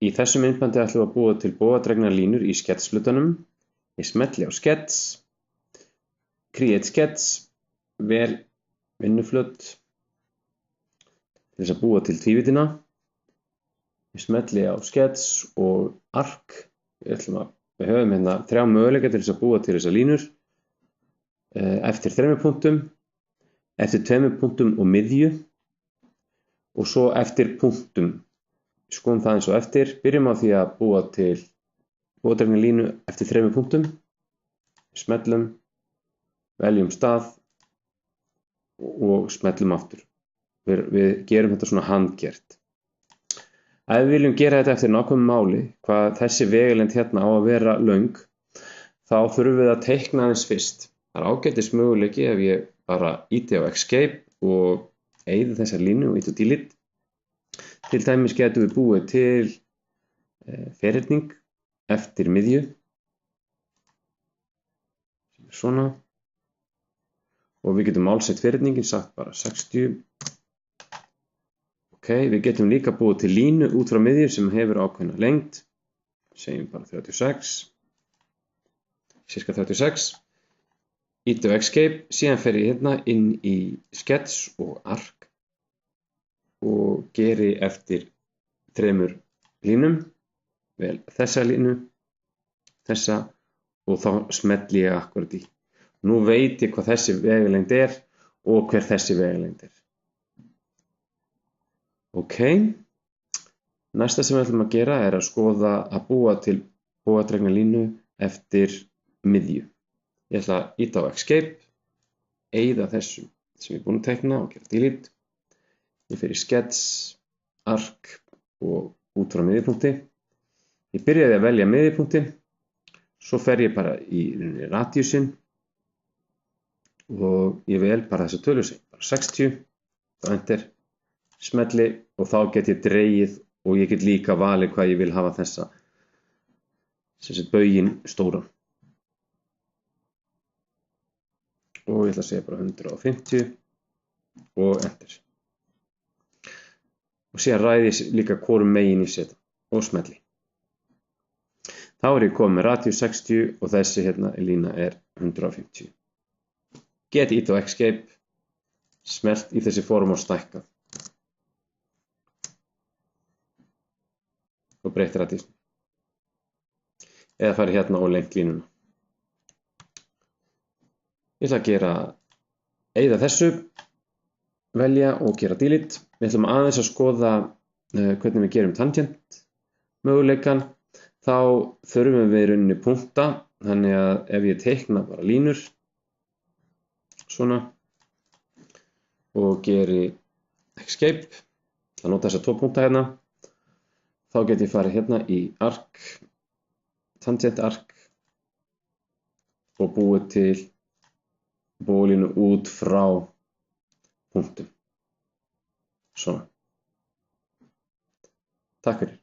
Í þessu myndbandi ætlum við að búa til bogadregnar línur í sketslutanum. Ég smelli á skets, create skets, vel vinnuflöt til þess að búa til tvívídina. Ég smelli á skets og ark. Við höfum hérna 3 möguleika til þess að búa til þessar línur. Eftir 3 punktum, eftir 2 punktum og miðju og svo eftir punktum. Skoðum það eins og eftir. Byrjum á því að búa til bogadregna línu eftir 3 punktum. Smellum, veljum stað og smellum aftur. Við gerum þetta svona handgert. Ef við viljum gera þetta eftir nákvæmu máli, hvað þessi vegalengd hérna á að vera löng, þá þurfum við að teikna aðeins fyrst. Það ágætis möguleiki ef ég bara ýti á Escape og eyði þessar línu og ýti á Delete. Til dæmis getum við búið til ferhyrning eftir miðju. Svona. Og við getum málsett ferhyrningin, sagt bara 60. Ok, við getum líka búið til línu út frá miðju sem hefur ákveðna lengd. Segjum bara 36. Cirka 36. Ýti á Escape, síðan fer ég hérna inn í skets og ark og geri eftir 3 línum, vel þessa línu, þessa og þá smelli ég akkurat í. Nú veit ég hvað þessi vegalengd er og hver þessi vegalengd er. Ok, næsta sem við ætlum að gera er að skoða að búa til bogadregna línu eftir miðju. Ég ætla að ýta á Escape, eyða þessu sem ég er búinn að teikna og gera Delete. Ég fer í skets, ark og út frá miðjupunkti. Ég byrjaði að velja miðjupunktin, svo fer ég bara í radíusinn og ég vel bara þessa tölu sem bara 60, þá enter, smelli og þá get ég dregið og ég get líka valið hvað ég vil hafa þessa bauginn stóran. Og ég ætla að segja bara 150 og enter. Og síðan ræði ég líka hvorum megin ég setja og smelli. Þá er ég komið með radíus 60 og þessi hérna lína er 150. Get ýtt á Escape, smellt í þessi form og stækka. Og breytt radíus. Eða farið hérna og lengt línuna. Ég ætla að eyða þessu, velja og gera Delete. Við ætlum aðeins að skoða hvernig við gerum tangent möguleikan. Þá þurfum við í rauninni punkta, þannig að ef ég teikna bara línur, svona, og geri Escape, það nota þessa 2 punkta hérna, þá get ég farið hérna í ark, tangent ark, og búið til bólínu út frá punktum. Svona. Takk fyrir.